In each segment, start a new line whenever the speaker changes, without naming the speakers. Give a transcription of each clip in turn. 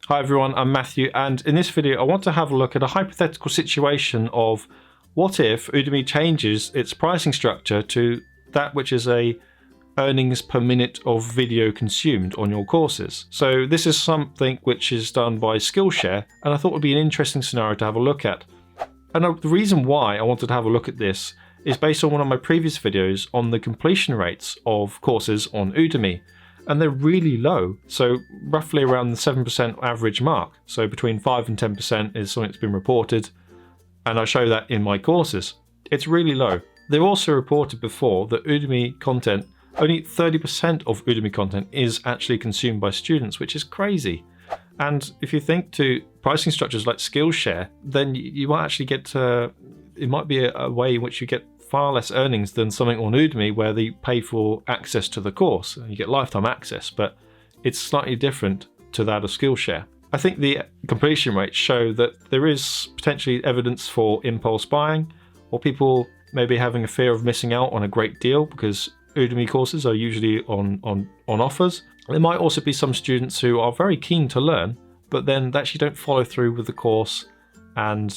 Hi everyone, I'm Matthew, and in this video I want to have a look at a hypothetical situation of what if Udemy changes its pricing structure to that which is a earnings per minute of video consumed on your courses. So this is something which is done by Skillshare, and I thought it would be an interesting scenario to have a look at. And the reason why I wanted to have a look at this is based on one of my previous videos on the completion rates of courses on Udemy. And they're really low, so roughly around the 7% average mark. So between 5 and 10% is something that's been reported, and I show that in my courses. It's really low. They've also reported before that Udemy content, only 30% of Udemy content is actually consumed by students, which is crazy. And if you think to pricing structures like Skillshare, then you might actually get, it might be a way in which you get far less earnings than something on Udemy where they pay for access to the course. You get lifetime access, but it's slightly different to that of Skillshare. I think the completion rates show that there is potentially evidence for impulse buying, or people maybe having a fear of missing out on a great deal because Udemy courses are usually on offers. There might also be some students who are very keen to learn, but then they actually don't follow through with the course, and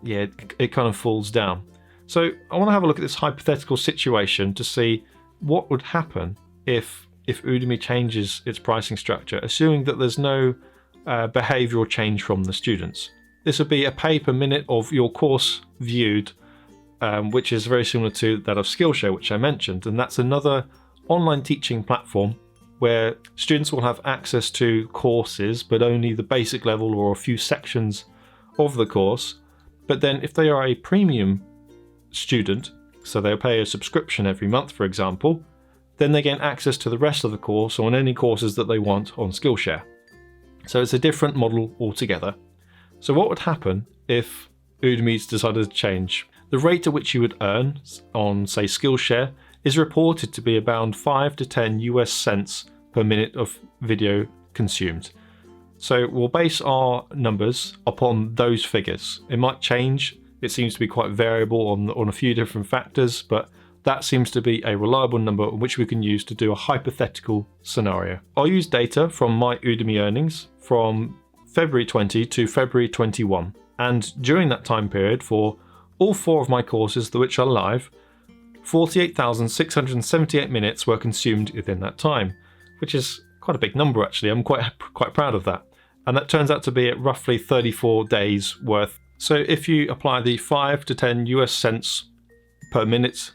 it kind of falls down. So I want to have a look at this hypothetical situation to see what would happen if Udemy changes its pricing structure, assuming that there's no behavioural change from the students. This would be a pay per minute of your course viewed, which is very similar to that of Skillshare, which I mentioned, and that's another online teaching platform where students will have access to courses, but only the basic level or a few sections of the course. But then if they are a premium student, so they'll pay a subscription every month, for example, then they gain access to the rest of the course on any courses that they want on Skillshare. So it's a different model altogether. So what would happen if Udemy's decided to change? The rate at which you would earn on, say, Skillshare is reported to be around 5 to 10 US cents per minute of video consumed. So we'll base our numbers upon those figures. It might change. It seems to be quite variable on a few different factors, but that seems to be a reliable number which we can use to do a hypothetical scenario. I'll use data from my Udemy Earnings from February 20 to February 21. And during that time period, for all 4 of my courses which are live, 48,678 minutes were consumed within that time, which is quite a big number actually. I'm quite proud of that. And that turns out to be at roughly 34 days worth. So if you apply the 5 to 10 US cents per minute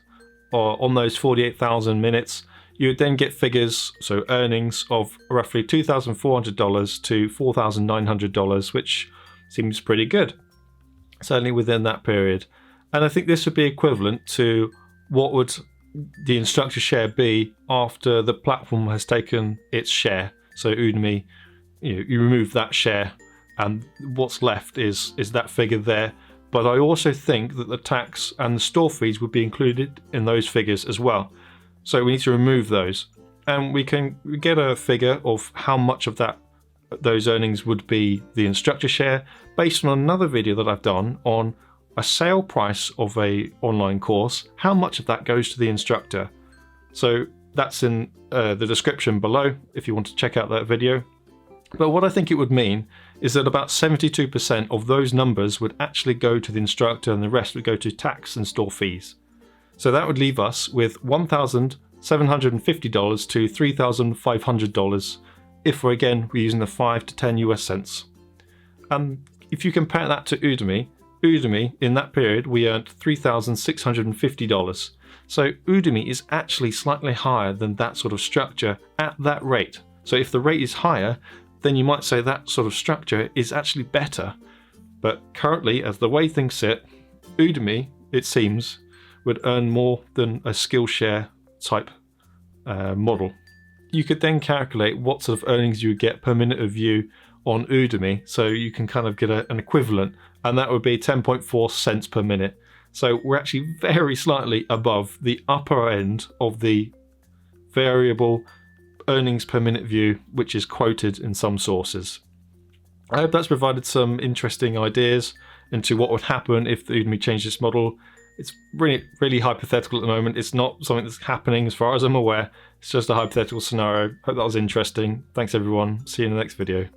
on those 48,000 minutes, you would then get figures, so earnings of roughly $2,400 to $4,900, which seems pretty good, certainly within that period. And I think this would be equivalent to what would the instructor share be after the platform has taken its share. So Udemy, you remove that share, and what's left is that figure there. But I also think that the tax and the store fees would be included in those figures as well. So we need to remove those, and we can get a figure of how much of those earnings would be the instructor share based on another video that I've done on a sale price of a online course. How much of that goes to the instructor? So that's in the description below if you want to check out that video. But what I think it would mean is that about 72% of those numbers would actually go to the instructor and the rest would go to tax and store fees. So that would leave us with $1,750 to $3,500 if we're using the 5 to 10 US cents. And if you compare that to Udemy in that period we earned $3,650. So Udemy is actually slightly higher than that sort of structure at that rate. So if the rate is higher, then you might say that sort of structure is actually better. But currently, as the way things sit, Udemy, it seems, would earn more than a Skillshare type model. You could then calculate what sort of earnings you would get per minute of view on Udemy, so you can kind of get an equivalent, and that would be 10.4 cents per minute. So we're actually very slightly above the upper end of the variable earnings per minute view, which is quoted in some sources. I hope that's provided some interesting ideas into what would happen if the Udemy changed its model. It's really hypothetical at the moment. It's not something that's happening as far as I'm aware. It's just a hypothetical scenario. Hope that was interesting. Thanks everyone. See you in the next video.